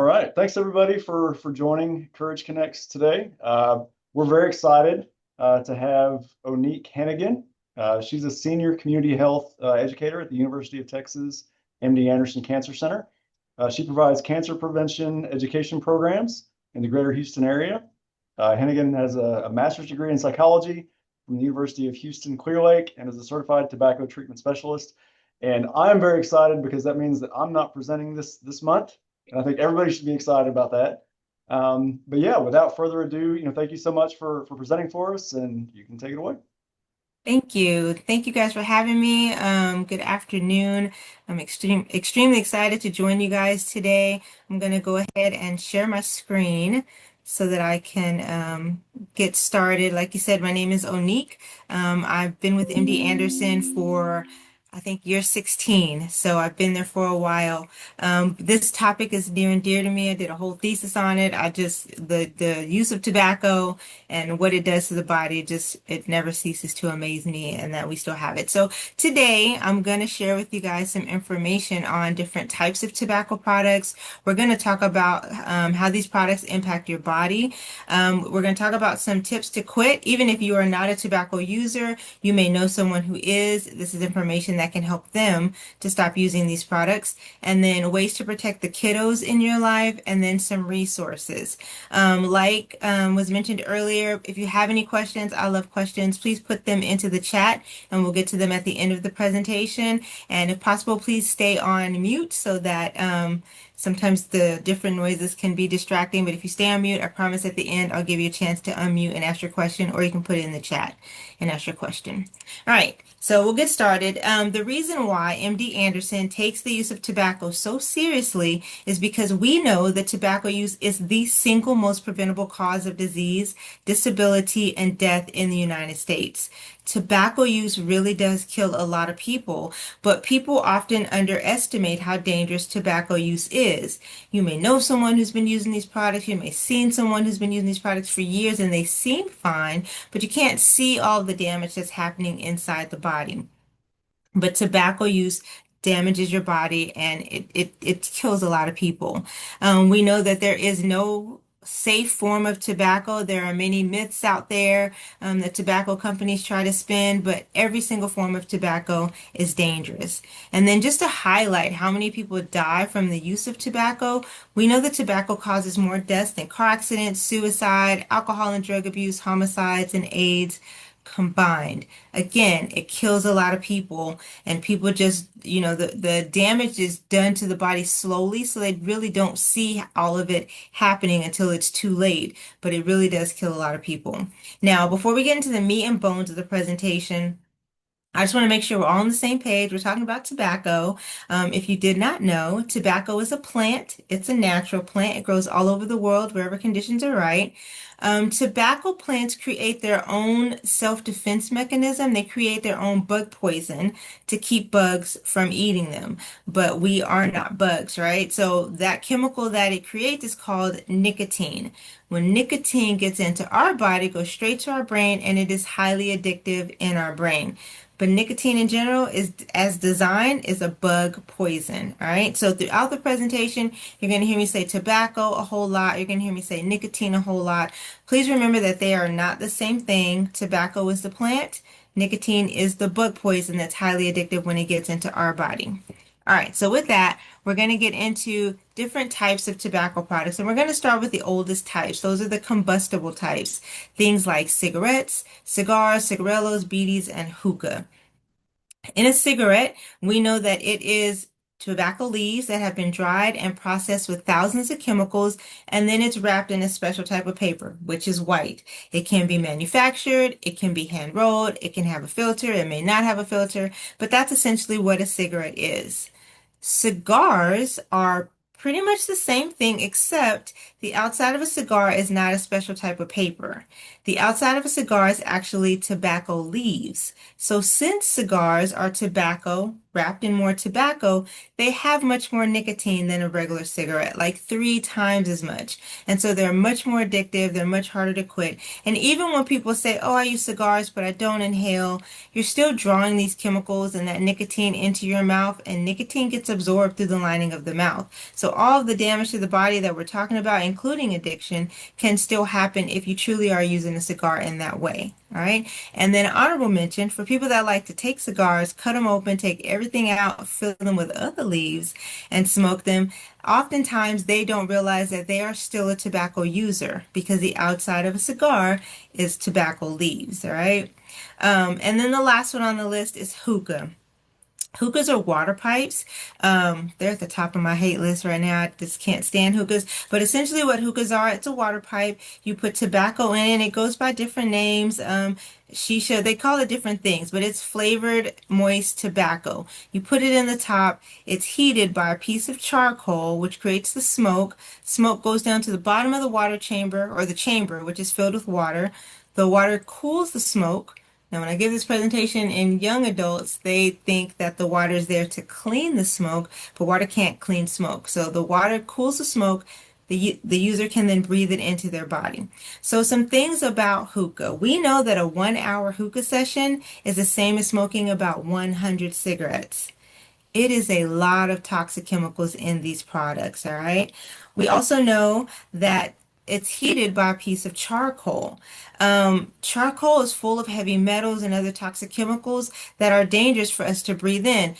All right. Thanks everybody for joining Courage Connects today. We're very excited to have Onique Hennigan. She's a senior community health educator at the University of Texas MD Anderson Cancer Center. She provides cancer prevention education programs in the greater Houston area. Hennigan has a master's degree in psychology from the University of Houston Clear Lake and is a certified tobacco treatment specialist. And I'm very excited because that means that I'm not presenting this month. And I think everybody should be excited about that. But yeah, without further ado, thank you so much for presenting for us, and you can take it away. Thank you. Thank you guys for having me. Good afternoon. I'm extremely excited to join you guys today. I'm going to go ahead and share my screen so that I can get started. Like you said, my name is Onique. I've been with MD Anderson for I think year 16, so I've been there for a while. This topic is near and dear to me. I did a whole thesis on it. The use of tobacco and what it does to the body, just it never ceases to amaze me, and that we still have it. So today I'm going to share with you guys some information on different types of tobacco products. We're going to talk about how these products impact your body. We're going to talk about some tips to quit. Even if you are not a tobacco user, you may know someone who is. This is information that can help them to stop using these products. And then ways to protect the kiddos in your life, and then some resources. Like was mentioned earlier, if you have any questions, I love questions, please put them into the chat and we'll get to them at the end of the presentation. And if possible, please stay on mute so that sometimes the different noises can be distracting, but if you stay on mute, I promise at the end I'll give you a chance to unmute and ask your question, or you can put it in the chat and ask your question. All right, so we'll get started. The reason why MD Anderson takes the use of tobacco so seriously is because we know that tobacco use is the single most preventable cause of disease, disability, and death in the United States. Tobacco use really does kill a lot of people, but people often underestimate how dangerous tobacco use is. You may know someone who's been using these products, you may have seen someone who's been using these products for years and they seem fine, but you can't see all the damage that's happening inside the body. But tobacco use damages your body, and it kills a lot of people. We know that there is no safe form of tobacco. There are many myths out there that tobacco companies try to spin, but every single form of tobacco is dangerous. And then just to highlight how many people die from the use of tobacco, we know that tobacco causes more deaths than car accidents, suicide, alcohol and drug abuse, homicides, and AIDS combined. Again, it kills a lot of people, and people just, the damage is done to the body slowly, so they really don't see all of it happening until it's too late, but it really does kill a lot of people. Now, before we get into the meat and bones of the presentation, I just want to make sure we're all on the same page. We're talking about tobacco. If you did not know, tobacco is a plant. It's a natural plant. It grows all over the world wherever conditions are right. Tobacco plants create their own self-defense mechanism. They create their own bug poison to keep bugs from eating them. But we are not bugs, right? So that chemical that it creates is called nicotine. When nicotine gets into our body, it goes straight to our brain, and it is highly addictive in our brain. But nicotine in general is, as designed, is a bug poison. All right. So throughout the presentation, you're going to hear me say tobacco a whole lot. You're going to hear me say nicotine a whole lot. Please remember that they are not the same thing. Tobacco is the plant. Nicotine is the bug poison that's highly addictive when it gets into our body. All right, so with that, we're going to get into different types of tobacco products, and we're going to start with the oldest types. Those are the combustible types, things like cigarettes, cigars, cigarillos, bidis, and hookah. In a cigarette, we know that it is tobacco leaves that have been dried and processed with thousands of chemicals, and then it's wrapped in a special type of paper, which is white. It can be manufactured, it can be hand rolled, it can have a filter, it may not have a filter, but that's essentially what a cigarette is. Cigars are pretty much the same thing, except the outside of a cigar is not a special type of paper. The outside of a cigar is actually tobacco leaves. So since cigars are tobacco, wrapped in more tobacco, they have much more nicotine than a regular cigarette, like 3 times as much. And so they're much more addictive, they're much harder to quit. And even when people say, oh, I use cigars, but I don't inhale, you're still drawing these chemicals and that nicotine into your mouth, and nicotine gets absorbed through the lining of the mouth. So all of the damage to the body that we're talking about, including addiction, can still happen if you truly are using a cigar in that way. All right. And then honorable mention for people that like to take cigars, cut them open, take everything out, fill them with other leaves, and smoke them. Oftentimes they don't realize that they are still a tobacco user because the outside of a cigar is tobacco leaves. All right. And then the last one on the list is hookah. Hookahs are water pipes. They're at the top of my hate list right now. I just can't stand hookahs. But essentially what hookahs are, it's a water pipe. You put tobacco in it. It goes by different names. Shisha, they call it different things, but it's flavored moist tobacco. You put it in the top. It's heated by a piece of charcoal, which creates the smoke. Smoke goes down to the bottom of the water chamber, or the chamber, which is filled with water. The water cools the smoke. Now, when I give this presentation in young adults, they think that the water is there to clean the smoke, but water can't clean smoke. So the water cools the smoke. The user can then breathe it into their body. So some things about hookah. We know that a 1 hour hookah session is the same as smoking about 100 cigarettes. It is a lot of toxic chemicals in these products, all right? We also know that it's heated by a piece of charcoal. Charcoal is full of heavy metals and other toxic chemicals that are dangerous for us to breathe in.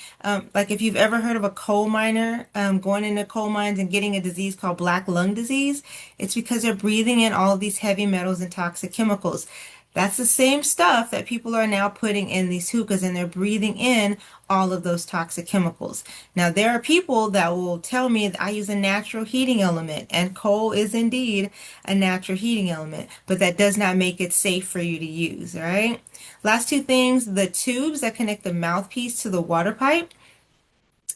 Like if you've ever heard of a coal miner going into coal mines and getting a disease called black lung disease, it's because they're breathing in all of these heavy metals and toxic chemicals. That's the same stuff that people are now putting in these hookahs, and they're breathing in all of those toxic chemicals. Now, there are people that will tell me that I use a natural heating element, and coal is indeed a natural heating element, but that does not make it safe for you to use, all right? Last two things, the tubes that connect the mouthpiece to the water pipe.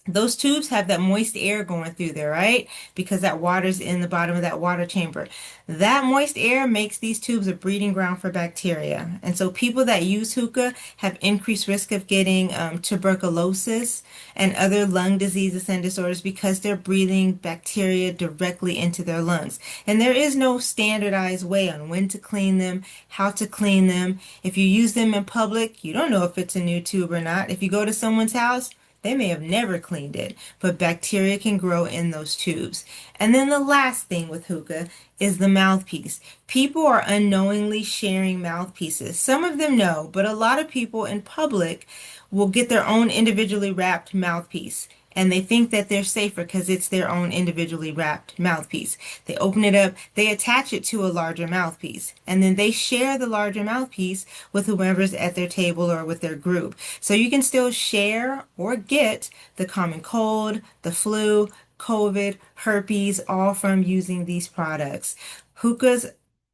Those tubes have that moist air going through there, right? Because that water's in the bottom of that water chamber. That moist air makes these tubes a breeding ground for bacteria. And so people that use hookah have increased risk of getting tuberculosis and other lung diseases and disorders because they're breathing bacteria directly into their lungs. And there is no standardized way on when to clean them, how to clean them. If you use them in public, you don't know if it's a new tube or not. If you go to someone's house, they may have never cleaned it, but bacteria can grow in those tubes. And then the last thing with hookah is the mouthpiece. People are unknowingly sharing mouthpieces. Some of them know, but a lot of people in public will get their own individually wrapped mouthpiece. And they think that they're safer because it's their own individually wrapped mouthpiece. They open it up, they attach it to a larger mouthpiece, and then they share the larger mouthpiece with whoever's at their table or with their group. So you can still share or get the common cold, the flu, COVID, herpes, all from using these products. Hookahs,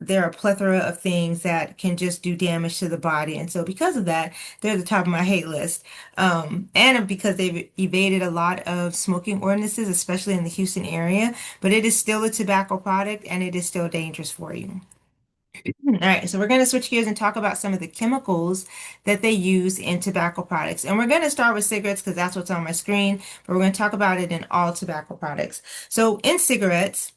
there are a plethora of things that can just do damage to the body. And so because of that, they're at the top of my hate list. And because they've evaded a lot of smoking ordinances, especially in the Houston area, but it is still a tobacco product and it is still dangerous for you. All right, so we're going to switch gears and talk about some of the chemicals that they use in tobacco products. And we're going to start with cigarettes because that's what's on my screen, but we're going to talk about it in all tobacco products. So in cigarettes,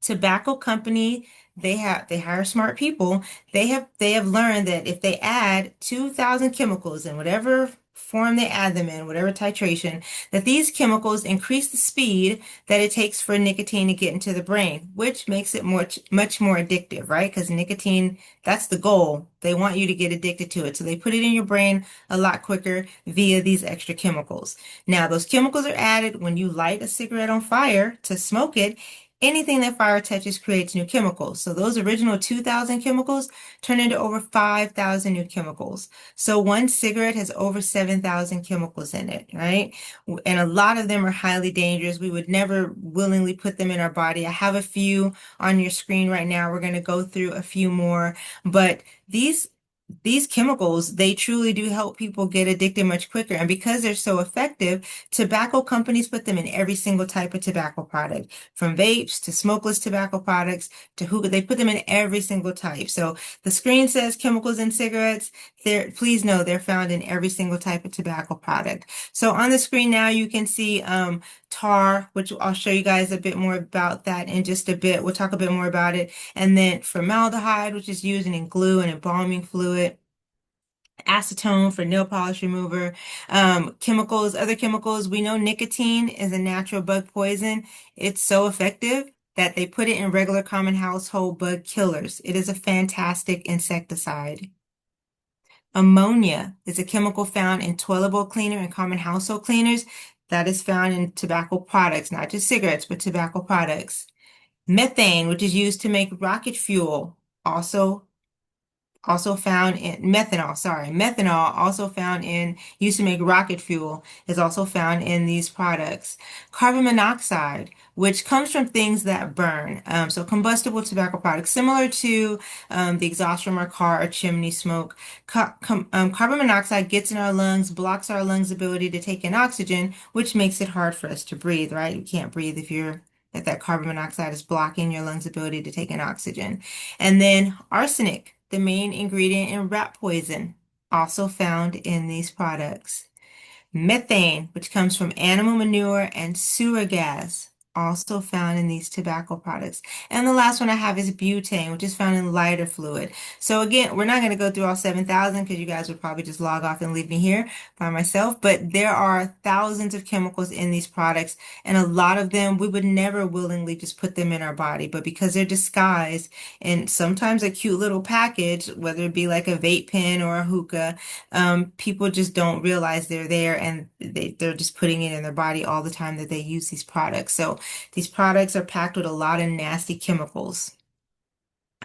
tobacco company, they hire smart people. They have learned that if they add 2,000 chemicals in whatever form they add them in, whatever titration, that these chemicals increase the speed that it takes for nicotine to get into the brain, which makes it much more addictive, right? Because nicotine, that's the goal. They want you to get addicted to it. So they put it in your brain a lot quicker via these extra chemicals. Now, those chemicals are added when you light a cigarette on fire to smoke it. Anything that fire touches creates new chemicals. So those original 2,000 chemicals turn into over 5,000 new chemicals. So one cigarette has over 7,000 chemicals in it, right? And a lot of them are highly dangerous. We would never willingly put them in our body. I have a few on your screen right now. We're going to go through a few more, but these chemicals, they truly do help people get addicted much quicker. And because they're so effective, tobacco companies put them in every single type of tobacco product, from vapes to smokeless tobacco products to hookah. They put them in every single type. So the screen says chemicals in cigarettes. Please know they're found in every single type of tobacco product. So on the screen now, you can see tar, which I'll show you guys a bit more about that in just a bit. We'll talk a bit more about it. And then formaldehyde, which is used in glue and embalming fluid. Acetone for nail polish remover, chemicals, other chemicals. We know nicotine is a natural bug poison. It's so effective that they put it in regular common household bug killers. It is a fantastic insecticide. Ammonia is a chemical found in toilet bowl cleaner and common household cleaners that is found in tobacco products, not just cigarettes, but tobacco products. Methane, which is used to make rocket fuel, also found in methanol, also found in used to make rocket fuel, is also found in these products. Carbon monoxide, which comes from things that burn, so combustible tobacco products, similar to the exhaust from our car or chimney smoke. Carbon monoxide gets in our lungs, blocks our lungs' ability to take in oxygen, which makes it hard for us to breathe, right? You can't breathe if that carbon monoxide is blocking your lungs' ability to take in oxygen. And then arsenic, the main ingredient in rat poison, also found in these products. Methane, which comes from animal manure and sewer gas, also found in these tobacco products. And the last one I have is butane, which is found in lighter fluid. So again, we're not going to go through all 7,000 because you guys would probably just log off and leave me here by myself. But there are thousands of chemicals in these products, and a lot of them we would never willingly just put them in our body. But because they're disguised in sometimes a cute little package, whether it be like a vape pen or a hookah, people just don't realize they're there, and they're just putting it in their body all the time that they use these products. So these products are packed with a lot of nasty chemicals.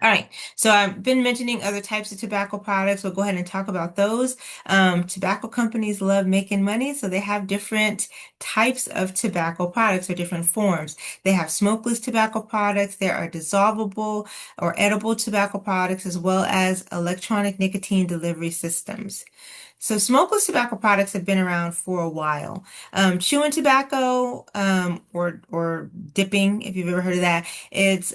All right, so I've been mentioning other types of tobacco products. We'll go ahead and talk about those. Tobacco companies love making money, so they have different types of tobacco products or different forms. They have smokeless tobacco products, there are dissolvable or edible tobacco products, as well as electronic nicotine delivery systems. So smokeless tobacco products have been around for a while. Chewing tobacco, or dipping, if you've ever heard of that, it's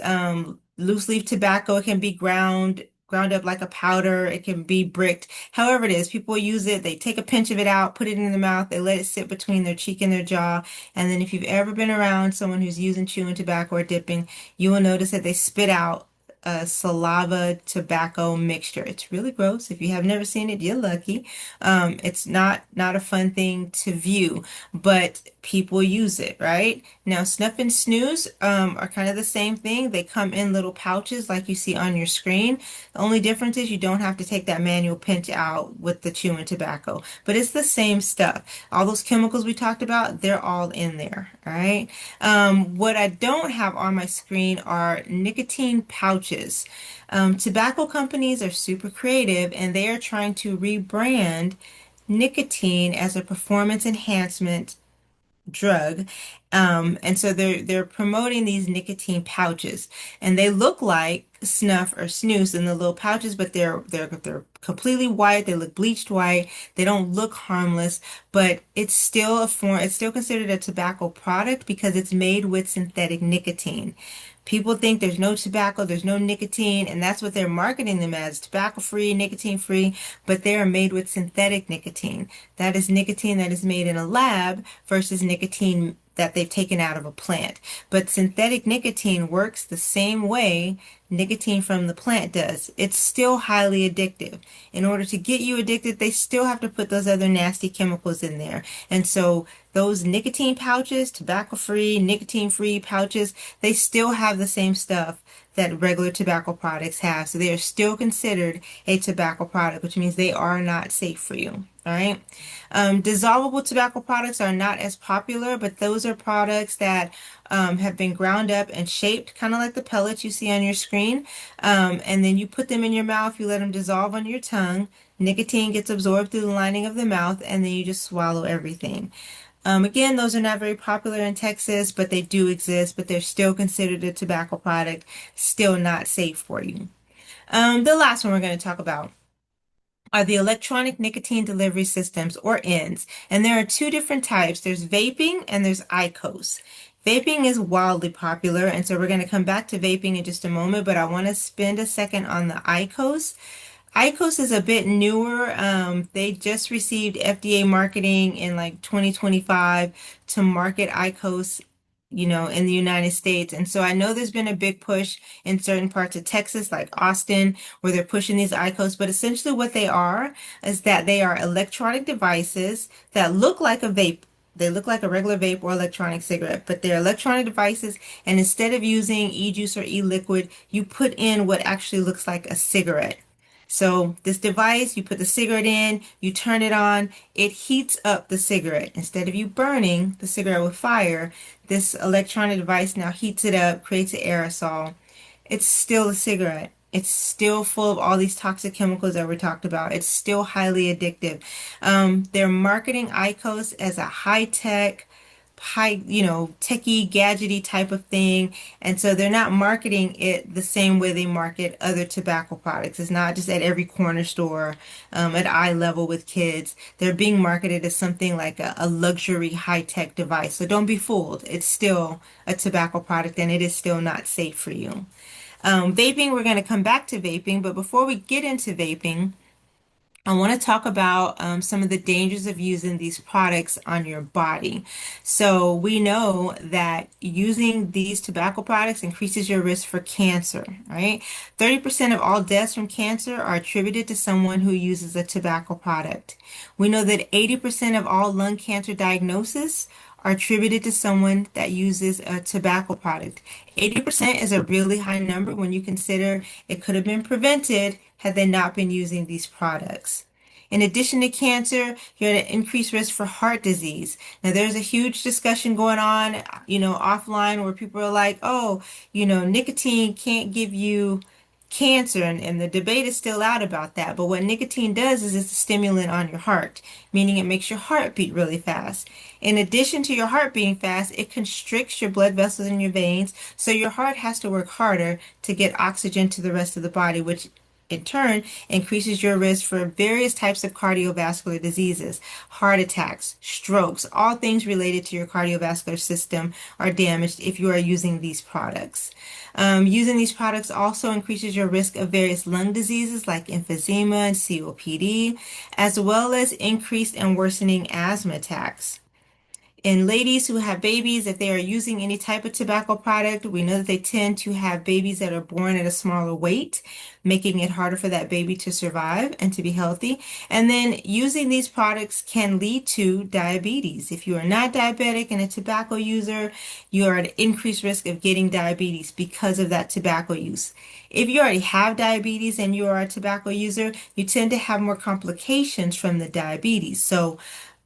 loose leaf tobacco. It can be ground up like a powder. It can be bricked. However it is, people use it. They take a pinch of it out, put it in their mouth. They let it sit between their cheek and their jaw. And then if you've ever been around someone who's using chewing tobacco or dipping, you will notice that they spit out a saliva tobacco mixture. It's really gross. If you have never seen it, you're lucky. It's not a fun thing to view, but people use it, right? Now, snuff and snooze are kind of the same thing. They come in little pouches like you see on your screen. The only difference is you don't have to take that manual pinch out with the chewing tobacco, but it's the same stuff. All those chemicals we talked about, they're all in there, all right? What I don't have on my screen are nicotine pouches. Tobacco companies are super creative, and they are trying to rebrand nicotine as a performance enhancement drug. And so they're promoting these nicotine pouches, and they look like snuff or snooze in the little pouches, but they're completely white. They look bleached white. They don't look harmless, but it's still a form. It's still considered a tobacco product because it's made with synthetic nicotine. People think there's no tobacco, there's no nicotine, and that's what they're marketing them as, tobacco free, nicotine free, but they are made with synthetic nicotine. That is nicotine that is made in a lab versus nicotine that they've taken out of a plant. But synthetic nicotine works the same way nicotine from the plant does. It's still highly addictive. In order to get you addicted, they still have to put those other nasty chemicals in there. And so those nicotine pouches, tobacco-free, nicotine-free pouches, they still have the same stuff that regular tobacco products have. So they are still considered a tobacco product, which means they are not safe for you. All right. Dissolvable tobacco products are not as popular, but those are products that have been ground up and shaped kind of like the pellets you see on your screen. And then you put them in your mouth, you let them dissolve on your tongue. Nicotine gets absorbed through the lining of the mouth, and then you just swallow everything. Again, those are not very popular in Texas, but they do exist, but they're still considered a tobacco product, still not safe for you. The last one we're going to talk about are the electronic nicotine delivery systems, or ENDS. And there are two different types. There's vaping and there's IQOS. Vaping is wildly popular, and so we're going to come back to vaping in just a moment, but I want to spend a second on the IQOS. IQOS is a bit newer. They just received FDA marketing in like 2025 to market IQOS, in the United States. And so I know there's been a big push in certain parts of Texas, like Austin, where they're pushing these IQOS. But essentially what they are is that they are electronic devices that look like a vape. They look like a regular vape or electronic cigarette, but they're electronic devices. And instead of using e-juice or e-liquid, you put in what actually looks like a cigarette. So this device, you put the cigarette in, you turn it on, it heats up the cigarette. Instead of you burning the cigarette with fire, this electronic device now heats it up, creates an aerosol. It's still a cigarette. It's still full of all these toxic chemicals that we talked about. It's still highly addictive. They're marketing IQOS as a high-tech, techie, gadgety type of thing. And so they're not marketing it the same way they market other tobacco products. It's not just at every corner store, at eye level with kids. They're being marketed as something like a luxury high-tech device. So don't be fooled. It's still a tobacco product and it is still not safe for you. Vaping, we're going to come back to vaping, but before we get into vaping, I want to talk about some of the dangers of using these products on your body. So we know that using these tobacco products increases your risk for cancer, right? 30% of all deaths from cancer are attributed to someone who uses a tobacco product. We know that 80% of all lung cancer diagnoses are attributed to someone that uses a tobacco product. 80% is a really high number when you consider it could have been prevented had they not been using these products. In addition to cancer, you're at an increased risk for heart disease. Now, there's a huge discussion going on, offline where people are like, oh, nicotine can't give you cancer, and the debate is still out about that. But what nicotine does is it's a stimulant on your heart, meaning it makes your heart beat really fast. In addition to your heart beating fast, it constricts your blood vessels in your veins, so your heart has to work harder to get oxygen to the rest of the body, which in turn increases your risk for various types of cardiovascular diseases, heart attacks, strokes, all things related to your cardiovascular system are damaged if you are using these products. Using these products also increases your risk of various lung diseases like emphysema and COPD, as well as increased and worsening asthma attacks. In ladies who have babies, if they are using any type of tobacco product, we know that they tend to have babies that are born at a smaller weight, making it harder for that baby to survive and to be healthy. And then using these products can lead to diabetes. If you are not diabetic and a tobacco user, you are at increased risk of getting diabetes because of that tobacco use. If you already have diabetes and you are a tobacco user, you tend to have more complications from the diabetes. So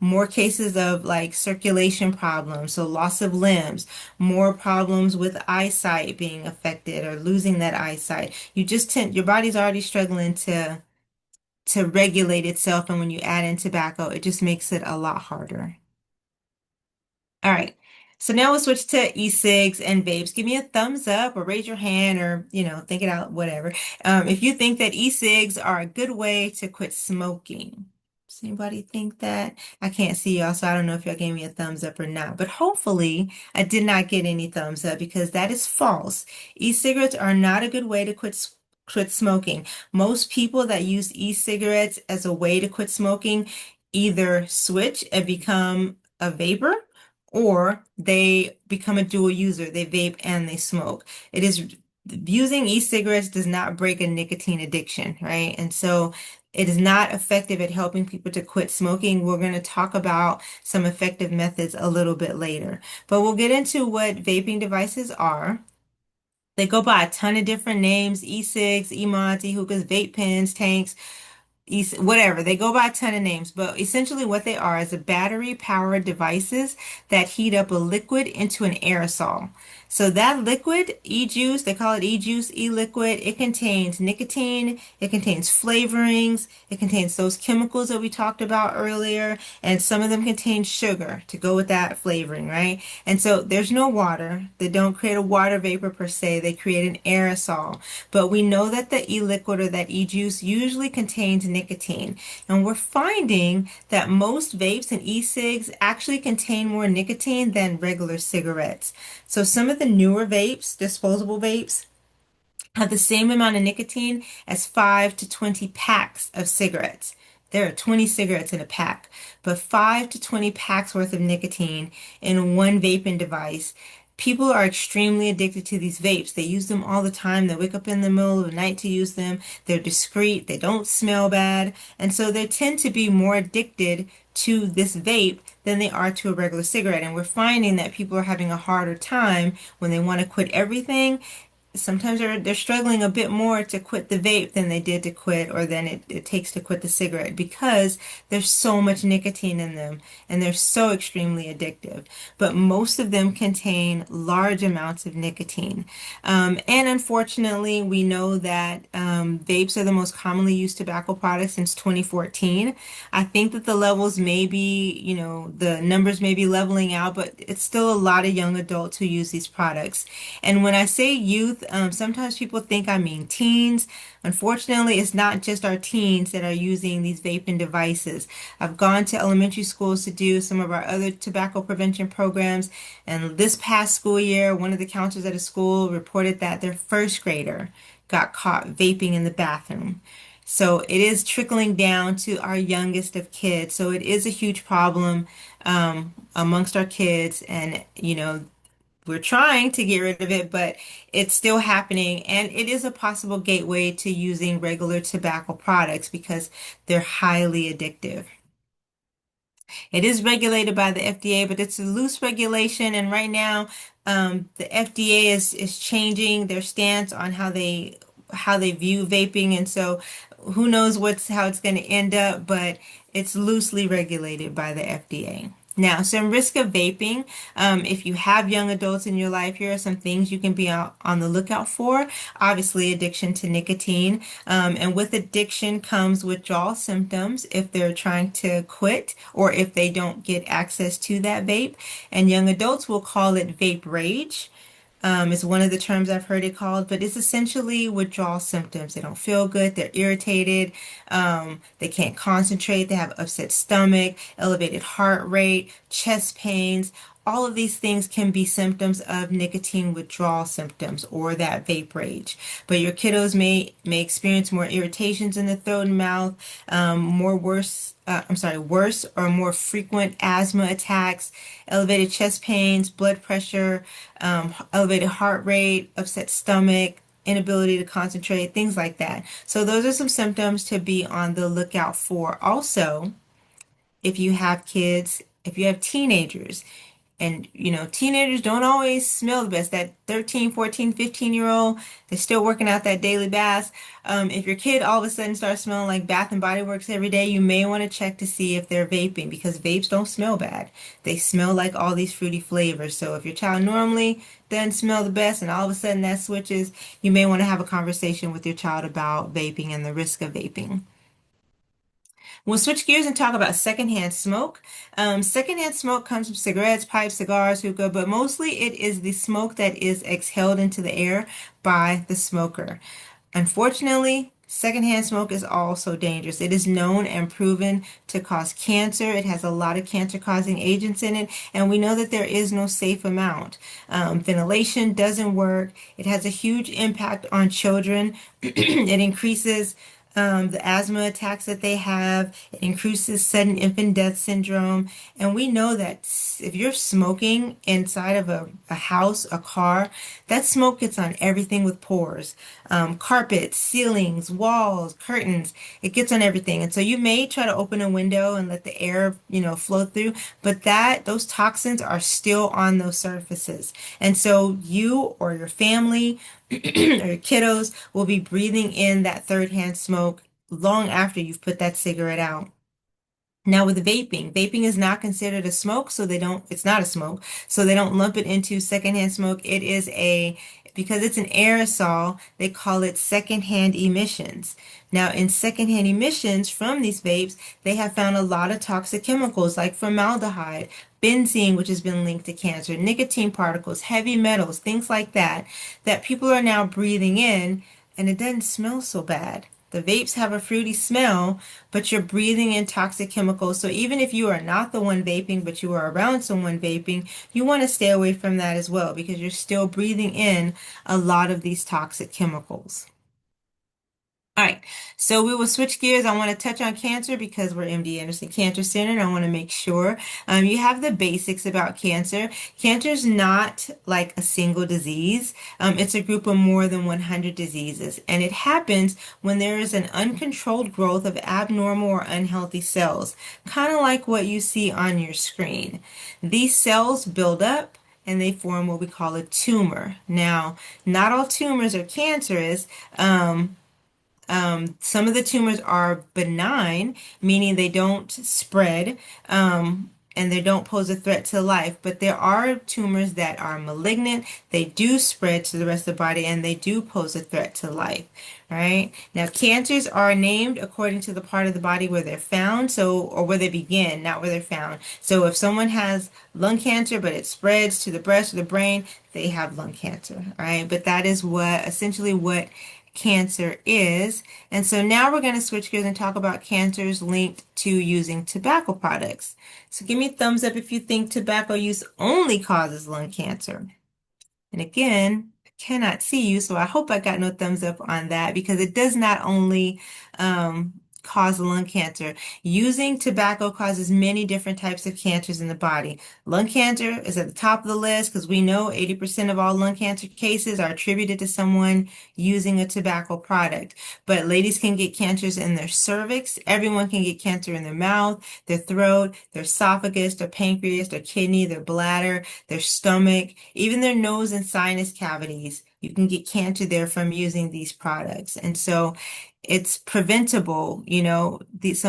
more cases of like circulation problems, so loss of limbs, more problems with eyesight being affected or losing that eyesight. Your body's already struggling to regulate itself, and when you add in tobacco, it just makes it a lot harder. All right. So now we'll switch to e-cigs and vapes. Give me a thumbs up or raise your hand or, think it out, whatever. If you think that e-cigs are a good way to quit smoking. Does anybody think that? I can't see y'all, so I don't know if y'all gave me a thumbs up or not. But hopefully I did not get any thumbs up because that is false. E-cigarettes are not a good way to quit smoking. Most people that use e-cigarettes as a way to quit smoking either switch and become a vapor or they become a dual user. They vape and they smoke. It is using e-cigarettes does not break a nicotine addiction, right? And so it is not effective at helping people to quit smoking. We're going to talk about some effective methods a little bit later, but we'll get into what vaping devices are. They go by a ton of different names: e-cigs, e-mods, e-hookahs, vape pens, tanks, whatever. They go by a ton of names, but essentially what they are is a battery-powered devices that heat up a liquid into an aerosol. So that liquid, e-juice, they call it e-juice, e-liquid, it contains nicotine, it contains flavorings, it contains those chemicals that we talked about earlier, and some of them contain sugar to go with that flavoring, right? And so there's no water. They don't create a water vapor per se. They create an aerosol. But we know that the e-liquid or that e-juice usually contains nicotine. And we're finding that most vapes and e-cigs actually contain more nicotine than regular cigarettes. So some of the newer vapes, disposable vapes, have the same amount of nicotine as 5 to 20 packs of cigarettes. There are 20 cigarettes in a pack, but 5 to 20 packs worth of nicotine in one vaping device. People are extremely addicted to these vapes. They use them all the time. They wake up in the middle of the night to use them. They're discreet. They don't smell bad. And so they tend to be more addicted to this vape than they are to a regular cigarette. And we're finding that people are having a harder time when they want to quit everything. Sometimes they're struggling a bit more to quit the vape than they did to quit or than it takes to quit the cigarette because there's so much nicotine in them and they're so extremely addictive. But most of them contain large amounts of nicotine. And unfortunately, we know that vapes are the most commonly used tobacco product since 2014. I think that the levels may be, the numbers may be leveling out, but it's still a lot of young adults who use these products. And when I say youth, sometimes people think I mean teens. Unfortunately, it's not just our teens that are using these vaping devices. I've gone to elementary schools to do some of our other tobacco prevention programs, and this past school year, one of the counselors at a school reported that their first grader got caught vaping in the bathroom. So it is trickling down to our youngest of kids. So it is a huge problem amongst our kids, and we're trying to get rid of it, but it's still happening. And it is a possible gateway to using regular tobacco products because they're highly addictive. It is regulated by the FDA, but it's a loose regulation. And right now, the FDA is changing their stance on how they view vaping. And so who knows how it's going to end up, but it's loosely regulated by the FDA. Now, some risk of vaping. If you have young adults in your life, here are some things you can be out on the lookout for. Obviously, addiction to nicotine. And with addiction comes withdrawal symptoms if they're trying to quit or if they don't get access to that vape. And young adults will call it vape rage. Is one of the terms I've heard it called, but it's essentially withdrawal symptoms. They don't feel good, they're irritated, they can't concentrate, they have upset stomach, elevated heart rate, chest pains. All of these things can be symptoms of nicotine withdrawal symptoms or that vape rage. But your kiddos may experience more irritations in the throat and mouth, worse or more frequent asthma attacks, elevated chest pains, blood pressure, elevated heart rate, upset stomach, inability to concentrate, things like that. So those are some symptoms to be on the lookout for. Also, if you have kids, if you have teenagers, and teenagers don't always smell the best. That 13, 14, 15-year-old, they're still working out that daily bath. If your kid all of a sudden starts smelling like Bath and Body Works every day, you may want to check to see if they're vaping because vapes don't smell bad. They smell like all these fruity flavors. So if your child normally doesn't smell the best and all of a sudden that switches, you may want to have a conversation with your child about vaping and the risk of vaping. We'll switch gears and talk about secondhand smoke. Secondhand smoke comes from cigarettes, pipes, cigars, hookah, but mostly it is the smoke that is exhaled into the air by the smoker. Unfortunately, secondhand smoke is also dangerous. It is known and proven to cause cancer. It has a lot of cancer-causing agents in it, and we know that there is no safe amount. Ventilation doesn't work. It has a huge impact on children. It increases the asthma attacks that they have. It increases sudden infant death syndrome. And we know that if you're smoking inside of a house, a car, that smoke gets on everything with pores. Carpets, ceilings, walls, curtains, it gets on everything. And so you may try to open a window and let the air, flow through, but those toxins are still on those surfaces. And so you or your family or your kiddos will be breathing in that third-hand smoke long after you've put that cigarette out. Now with vaping, vaping is not considered a smoke, so it's not a smoke, so they don't lump it into secondhand smoke. Because it's an aerosol, they call it secondhand emissions. Now in secondhand emissions from these vapes, they have found a lot of toxic chemicals like formaldehyde, benzene, which has been linked to cancer, nicotine particles, heavy metals, things like that, that people are now breathing in, and it doesn't smell so bad. The vapes have a fruity smell, but you're breathing in toxic chemicals. So even if you are not the one vaping, but you are around someone vaping, you want to stay away from that as well because you're still breathing in a lot of these toxic chemicals. All right, so we will switch gears. I want to touch on cancer because we're MD Anderson Cancer Center, and I want to make sure you have the basics about cancer. Cancer is not like a single disease. It's a group of more than 100 diseases, and it happens when there is an uncontrolled growth of abnormal or unhealthy cells, kind of like what you see on your screen. These cells build up and they form what we call a tumor. Now, not all tumors are cancerous. Some of the tumors are benign, meaning they don't spread, and they don't pose a threat to life. But there are tumors that are malignant. They do spread to the rest of the body, and they do pose a threat to life. Right? Now, cancers are named according to the part of the body where they're found, or where they begin, not where they're found. So if someone has lung cancer, but it spreads to the breast or the brain, they have lung cancer. Right? But that is essentially what cancer is. And so now we're going to switch gears and talk about cancers linked to using tobacco products. So give me a thumbs up if you think tobacco use only causes lung cancer. And again, I cannot see you, so I hope I got no thumbs up on that because it does not only cause lung cancer. Using tobacco causes many different types of cancers in the body. Lung cancer is at the top of the list because we know 80% of all lung cancer cases are attributed to someone using a tobacco product. But ladies can get cancers in their cervix. Everyone can get cancer in their mouth, their throat, their esophagus, their pancreas, their kidney, their bladder, their stomach, even their nose and sinus cavities. You can get cancer there from using these products. And so it's preventable, a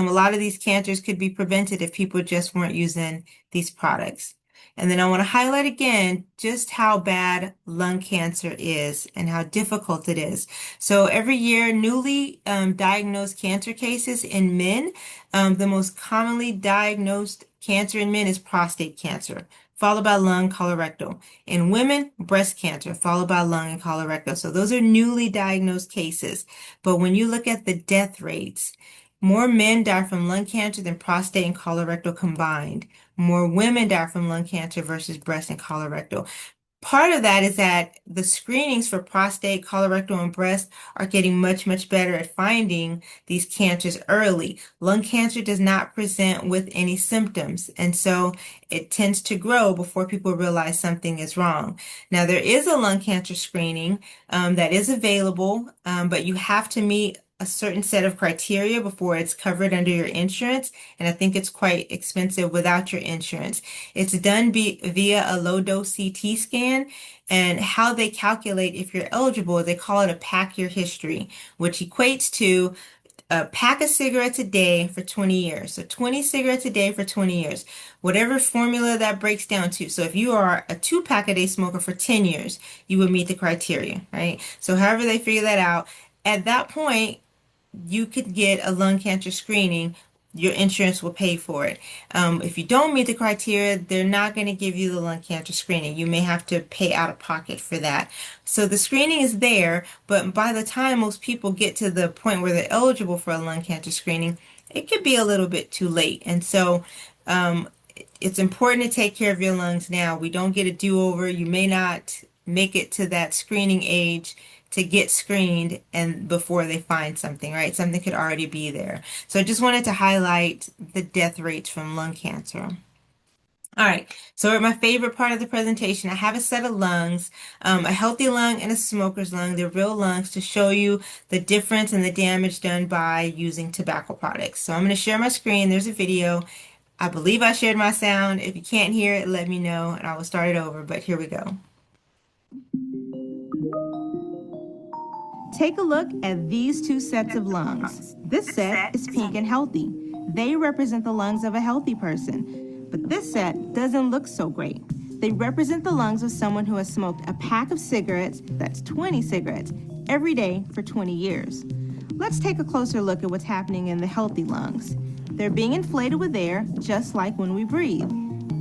lot of these cancers could be prevented if people just weren't using these products. And then I want to highlight again just how bad lung cancer is and how difficult it is. So every year, newly diagnosed cancer cases in men, the most commonly diagnosed cancer in men is prostate cancer, followed by lung, colorectal. In women, breast cancer, followed by lung and colorectal. So those are newly diagnosed cases. But when you look at the death rates, more men die from lung cancer than prostate and colorectal combined. More women die from lung cancer versus breast and colorectal. Part of that is that the screenings for prostate, colorectal, and breast are getting much, much better at finding these cancers early. Lung cancer does not present with any symptoms, and so it tends to grow before people realize something is wrong. Now, there is a lung cancer screening that is available, but you have to meet a certain set of criteria before it's covered under your insurance, and I think it's quite expensive without your insurance. It's done via a low-dose CT scan, and how they calculate if you're eligible, they call it a pack your history, which equates to a pack of cigarettes a day for 20 years. So 20 cigarettes a day for 20 years, whatever formula that breaks down to. So if you are a 2-pack a day smoker for 10 years, you would meet the criteria, right? So however they figure that out, at that point, you could get a lung cancer screening. Your insurance will pay for it. If you don't meet the criteria, they're not going to give you the lung cancer screening. You may have to pay out of pocket for that. So the screening is there, but by the time most people get to the point where they're eligible for a lung cancer screening, it could be a little bit too late. And so it's important to take care of your lungs now. We don't get a do-over. You may not make it to that screening age to get screened and before they find something, right? Something could already be there. So I just wanted to highlight the death rates from lung cancer. All right, so at my favorite part of the presentation, I have a set of lungs, a healthy lung and a smoker's lung. They're real lungs to show you the difference and the damage done by using tobacco products. So I'm going to share my screen. There's a video. I believe I shared my sound. If you can't hear it, let me know and I will start it over, but here we go. Take a look at these two sets of lungs. This set is pink and healthy. They represent the lungs of a healthy person. But this set doesn't look so great. They represent the lungs of someone who has smoked a pack of cigarettes, that's 20 cigarettes, every day for 20 years. Let's take a closer look at what's happening in the healthy lungs. They're being inflated with air, just like when we breathe.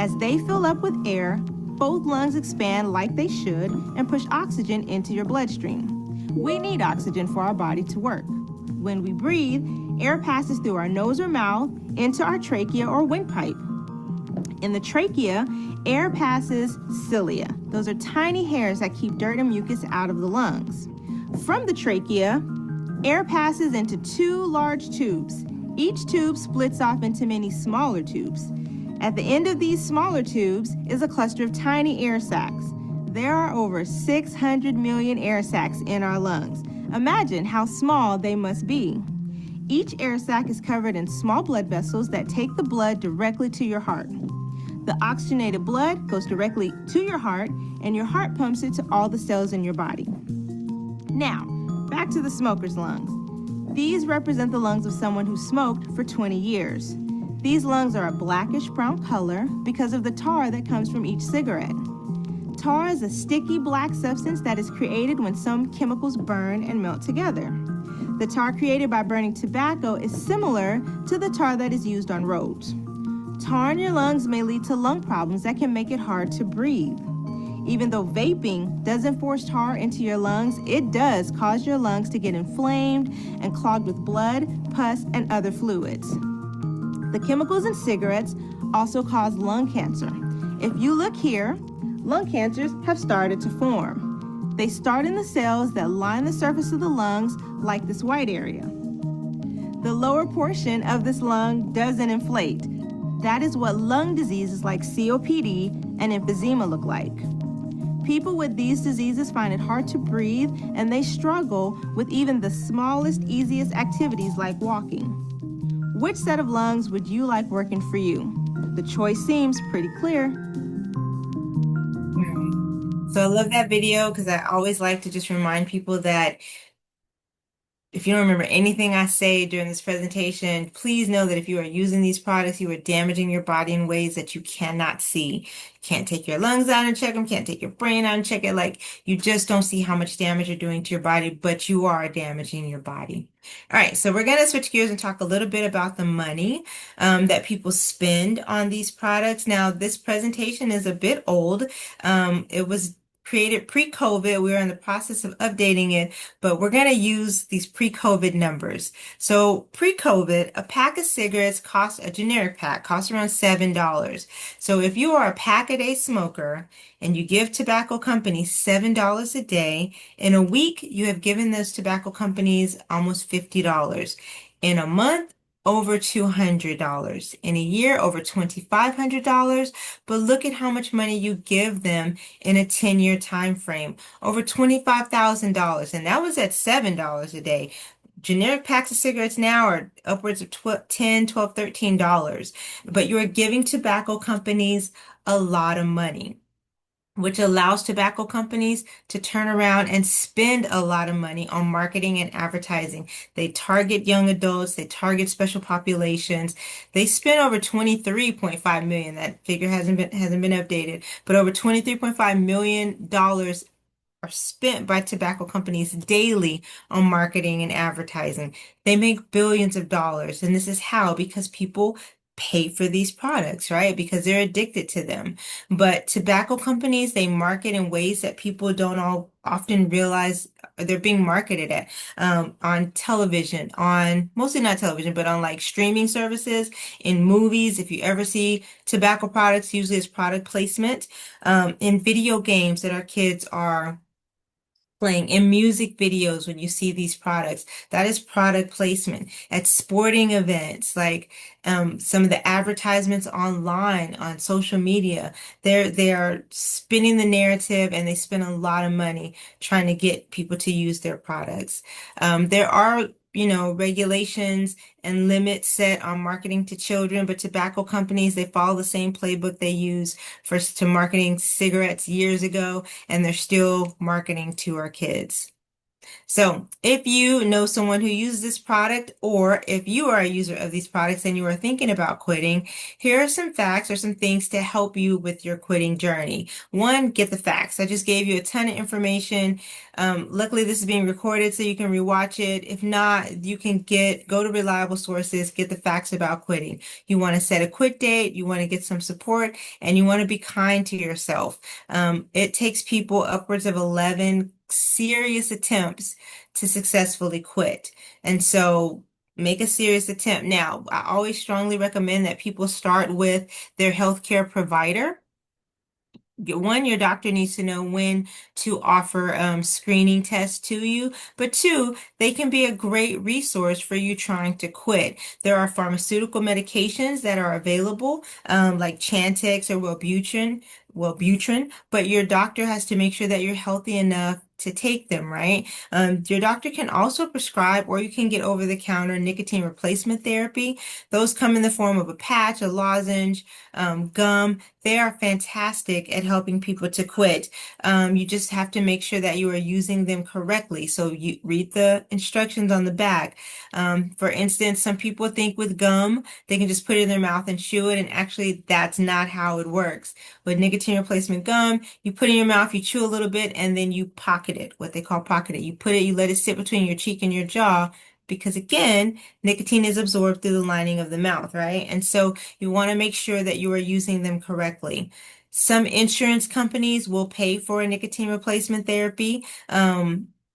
As they fill up with air, both lungs expand like they should and push oxygen into your bloodstream. We need oxygen for our body to work. When we breathe, air passes through our nose or mouth into our trachea or windpipe. In the trachea, air passes cilia. Those are tiny hairs that keep dirt and mucus out of the lungs. From the trachea, air passes into two large tubes. Each tube splits off into many smaller tubes. At the end of these smaller tubes is a cluster of tiny air sacs. There are over 600 million air sacs in our lungs. Imagine how small they must be. Each air sac is covered in small blood vessels that take the blood directly to your heart. The oxygenated blood goes directly to your heart, and your heart pumps it to all the cells in your body. Now, back to the smoker's lungs. These represent the lungs of someone who smoked for 20 years. These lungs are a blackish brown color because of the tar that comes from each cigarette. Tar is a sticky black substance that is created when some chemicals burn and melt together. The tar created by burning tobacco is similar to the tar that is used on roads. Tar in your lungs may lead to lung problems that can make it hard to breathe. Even though vaping doesn't force tar into your lungs, it does cause your lungs to get inflamed and clogged with blood, pus, and other fluids. The chemicals in cigarettes also cause lung cancer. If you look here, lung cancers have started to form. They start in the cells that line the surface of the lungs, like this white area. The lower portion of this lung doesn't inflate. That is what lung diseases like COPD and emphysema look like. People with these diseases find it hard to breathe, and they struggle with even the smallest, easiest activities like walking. Which set of lungs would you like working for you? The choice seems pretty clear. So I love that video because I always like to just remind people that if you don't remember anything I say during this presentation, please know that if you are using these products, you are damaging your body in ways that you cannot see. You can't take your lungs out and check them, can't take your brain out and check it. Like, you just don't see how much damage you're doing to your body, but you are damaging your body. All right, so we're going to switch gears and talk a little bit about the money that people spend on these products. Now, this presentation is a bit old. It was created pre-COVID. We are in the process of updating it, but we're going to use these pre-COVID numbers. So pre-COVID, a pack of cigarettes a generic pack costs around $7. So if you are a pack-a-day smoker and you give tobacco companies $7 a day, in a week, you have given those tobacco companies almost $50. In a month, over $200. In a year, over $2,500. But look at how much money you give them in a 10-year time frame, over $25,000. And that was at $7 a day. Generic packs of cigarettes now are upwards of $10, $12, $13. But you are giving tobacco companies a lot of money, which allows tobacco companies to turn around and spend a lot of money on marketing and advertising. They target young adults, they target special populations. They spend over $23.5 million. That figure hasn't been updated, but over $23.5 million are spent by tobacco companies daily on marketing and advertising. They make billions of dollars, and this is how, because people pay for these products, right? Because they're addicted to them. But tobacco companies, they market in ways that people don't often realize they're being marketed at, on television, mostly not television, but on like streaming services, in movies. If you ever see tobacco products, usually it's product placement, in video games that our kids are playing, in music videos. When you see these products, that is product placement. At sporting events, like some of the advertisements online on social media, they are spinning the narrative, and they spend a lot of money trying to get people to use their products. There are regulations and limits set on marketing to children, but tobacco companies, they follow the same playbook they used to marketing cigarettes years ago, and they're still marketing to our kids. So if you know someone who uses this product, or if you are a user of these products and you are thinking about quitting, here are some facts or some things to help you with your quitting journey. One, get the facts. I just gave you a ton of information. Luckily, this is being recorded so you can rewatch it. If not, you can go to reliable sources, get the facts about quitting. You want to set a quit date, you want to get some support, and you want to be kind to yourself. It takes people upwards of 11 serious attempts to successfully quit. And so make a serious attempt. Now, I always strongly recommend that people start with their healthcare provider. One, your doctor needs to know when to offer screening tests to you, but two, they can be a great resource for you trying to quit. There are pharmaceutical medications that are available, like Chantix or Wellbutrin, but your doctor has to make sure that you're healthy enough to take them, right? Your doctor can also prescribe, or you can get over-the-counter nicotine replacement therapy. Those come in the form of a patch, a lozenge, gum. They are fantastic at helping people to quit. You just have to make sure that you are using them correctly. So you read the instructions on the back. For instance, some people think with gum, they can just put it in their mouth and chew it, and actually that's not how it works. With nicotine replacement gum, you put it in your mouth, you chew a little bit, and then you pocket it, what they call pocket it. You let it sit between your cheek and your jaw, because again, nicotine is absorbed through the lining of the mouth, right? And so you want to make sure that you are using them correctly. Some insurance companies will pay for a nicotine replacement therapy.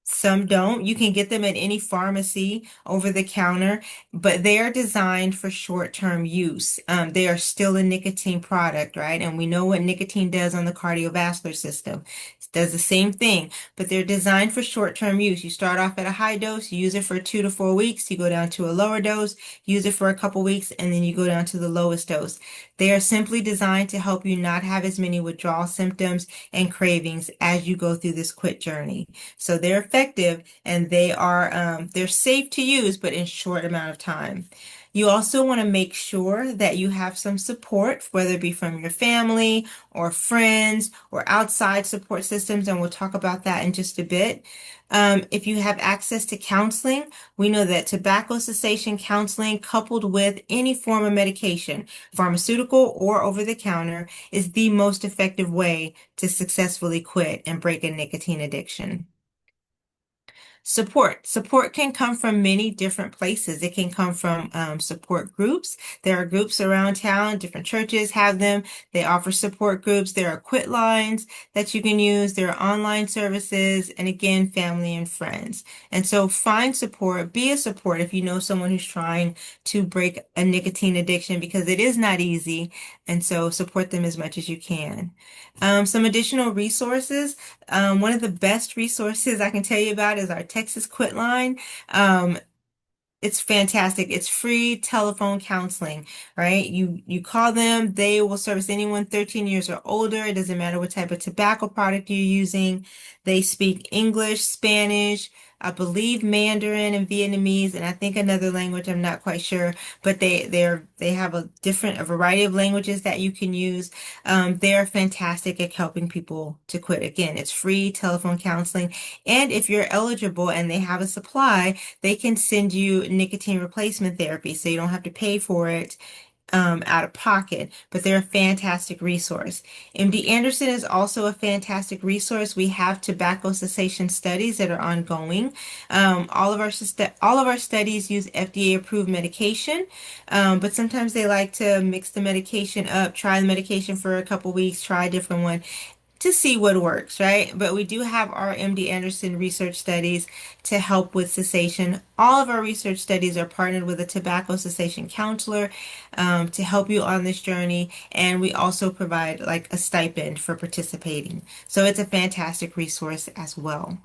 Some don't. You can get them at any pharmacy over the counter, but they are designed for short-term use. They are still a nicotine product, right? And we know what nicotine does on the cardiovascular system. It does the same thing, but they're designed for short-term use. You start off at a high dose, you use it for 2 to 4 weeks, you go down to a lower dose, use it for a couple weeks, and then you go down to the lowest dose. They are simply designed to help you not have as many withdrawal symptoms and cravings as you go through this quit journey. So they're effective, and they're safe to use, but in short amount of time. You also want to make sure that you have some support, whether it be from your family or friends or outside support systems, and we'll talk about that in just a bit. If you have access to counseling, we know that tobacco cessation counseling coupled with any form of medication, pharmaceutical or over the counter, is the most effective way to successfully quit and break a nicotine addiction. Support can come from many different places. It can come from support groups. There are groups around town. Different churches have them. They offer support groups. There are quit lines that you can use. There are online services, and again, family and friends. And so find support. Be a support if you know someone who's trying to break a nicotine addiction, because it is not easy. And so support them as much as you can. Some additional resources. One of the best resources I can tell you about is our Texas Quit Line. It's fantastic. It's free telephone counseling, right? You call them, they will service anyone 13 years or older. It doesn't matter what type of tobacco product you're using. They speak English, Spanish, I believe Mandarin and Vietnamese, and I think another language, I'm not quite sure, but they have a variety of languages that you can use. They're fantastic at helping people to quit. Again, it's free telephone counseling. And if you're eligible and they have a supply, they can send you nicotine replacement therapy, so you don't have to pay for it out of pocket, but they're a fantastic resource. MD Anderson is also a fantastic resource. We have tobacco cessation studies that are ongoing. All of our studies use FDA approved medication, but sometimes they like to mix the medication up, try the medication for a couple weeks, try a different one to see what works, right? But we do have our MD Anderson research studies to help with cessation. All of our research studies are partnered with a tobacco cessation counselor to help you on this journey. And we also provide like a stipend for participating. So it's a fantastic resource as well.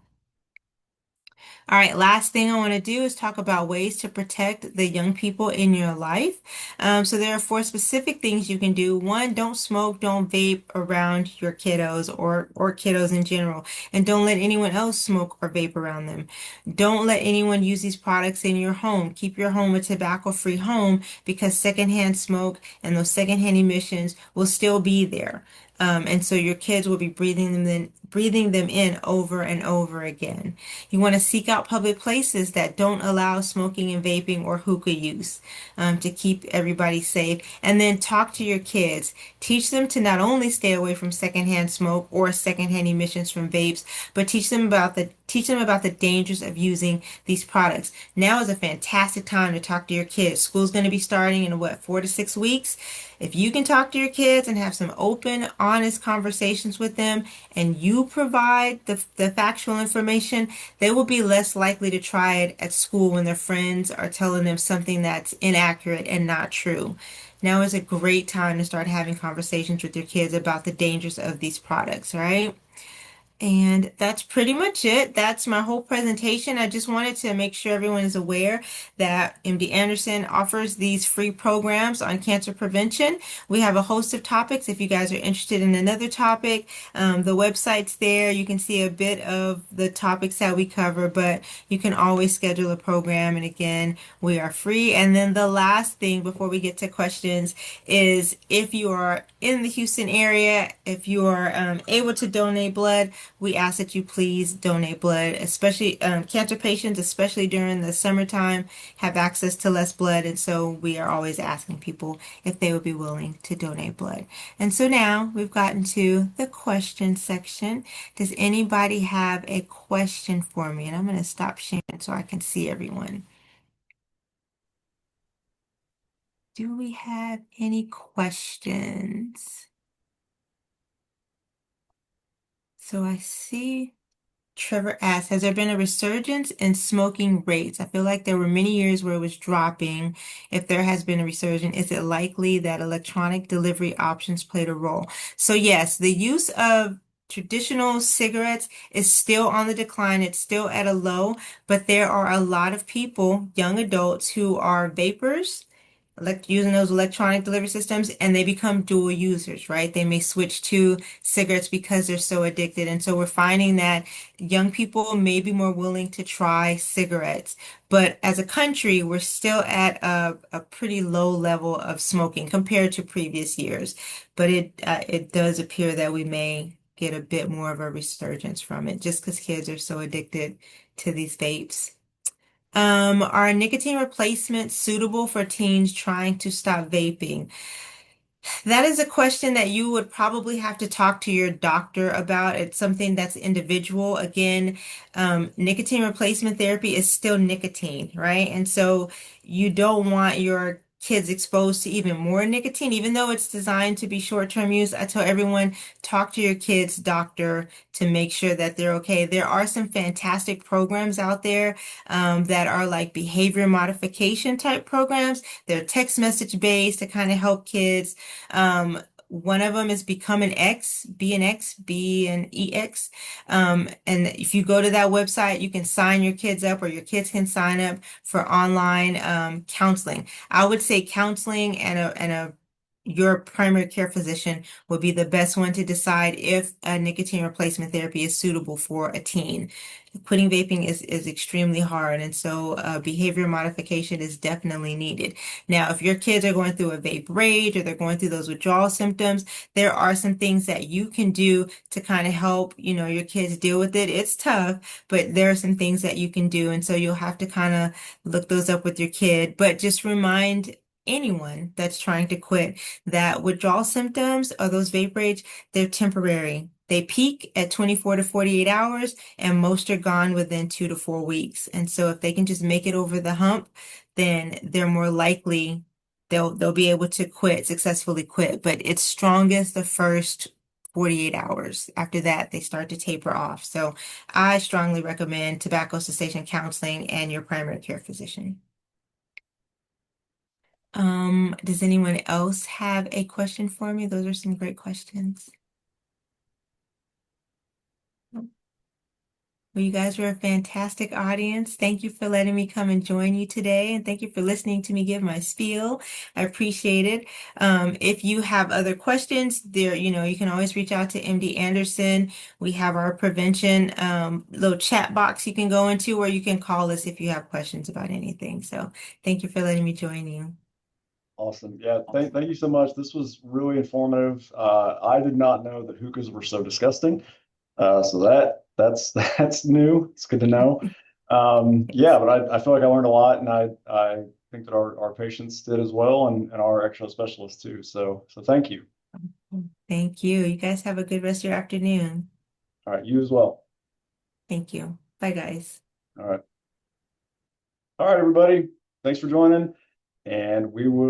All right, last thing I want to do is talk about ways to protect the young people in your life. So there are 4 specific things you can do. 1, don't smoke, don't vape around your kiddos or kiddos in general. And don't let anyone else smoke or vape around them. Don't let anyone use these products in your home. Keep your home a tobacco-free home, because secondhand smoke and those secondhand emissions will still be there. And so your kids will be breathing them in over and over again. You want to seek out public places that don't allow smoking and vaping or hookah use to keep everybody safe. And then talk to your kids. Teach them to not only stay away from secondhand smoke or secondhand emissions from vapes, but teach them about the dangers of using these products. Now is a fantastic time to talk to your kids. School's going to be starting in 4 to 6 weeks. If you can talk to your kids and have some open, honest conversations with them, and you do provide the factual information, they will be less likely to try it at school when their friends are telling them something that's inaccurate and not true. Now is a great time to start having conversations with your kids about the dangers of these products, right? And that's pretty much it. That's my whole presentation. I just wanted to make sure everyone is aware that MD Anderson offers these free programs on cancer prevention. We have a host of topics. If you guys are interested in another topic, the website's there. You can see a bit of the topics that we cover, but you can always schedule a program. And again, we are free. And then the last thing before we get to questions is if you are in the Houston area, if you are able to donate blood, we ask that you please donate blood, especially cancer patients, especially during the summertime, have access to less blood. And so we are always asking people if they would be willing to donate blood. And so now we've gotten to the question section. Does anybody have a question for me? And I'm going to stop sharing so I can see everyone. Do we have any questions? So I see Trevor asks, has there been a resurgence in smoking rates? I feel like there were many years where it was dropping. If there has been a resurgence, is it likely that electronic delivery options played a role? So yes, the use of traditional cigarettes is still on the decline. It's still at a low, but there are a lot of people, young adults, who are vapors using those electronic delivery systems, and they become dual users, right? They may switch to cigarettes because they're so addicted. And so we're finding that young people may be more willing to try cigarettes. But as a country, we're still at a pretty low level of smoking compared to previous years. But it does appear that we may get a bit more of a resurgence from it just because kids are so addicted to these vapes. Are nicotine replacements suitable for teens trying to stop vaping? That is a question that you would probably have to talk to your doctor about. It's something that's individual. Again, nicotine replacement therapy is still nicotine, right? And so you don't want your kids exposed to even more nicotine, even though it's designed to be short-term use. I tell everyone, talk to your kid's doctor to make sure that they're okay. There are some fantastic programs out there that are like behavior modification type programs. They're text message based to kind of help kids. One of them is Become an X, be an X, be an EX. And if you go to that website, you can sign your kids up, or your kids can sign up for online counseling. I would say counseling and your primary care physician would be the best one to decide if a nicotine replacement therapy is suitable for a teen. Quitting vaping is extremely hard, and so behavior modification is definitely needed. Now, if your kids are going through a vape rage or they're going through those withdrawal symptoms, there are some things that you can do to kind of help, your kids deal with it. It's tough, but there are some things that you can do, and so you'll have to kind of look those up with your kid. But just remind anyone that's trying to quit that withdrawal symptoms or those vape rage, they're temporary. They peak at 24 to 48 hours, and most are gone within 2 to 4 weeks. And so if they can just make it over the hump, then they're more likely they'll be able to successfully quit. But it's strongest the first 48 hours. After that, they start to taper off. So I strongly recommend tobacco cessation counseling and your primary care physician. Does anyone else have a question for me? Those are some great questions. Well, you guys were a fantastic audience. Thank you for letting me come and join you today. And thank you for listening to me give my spiel. I appreciate it. If you have other questions, you can always reach out to MD Anderson. We have our prevention little chat box you can go into, or you can call us if you have questions about anything. So thank you for letting me join you. Awesome. Yeah, thank you so much. This was really informative. I did not know that hookahs were so disgusting. So that's new. It's good to know. Yeah, but I feel like I learned a lot, and I think that our patients did as well, and our extra specialists too. So thank you. Thank you. You guys have a good rest of your afternoon. All right, you as well. Thank you. Bye, guys. All right. All right, everybody. Thanks for joining, and we will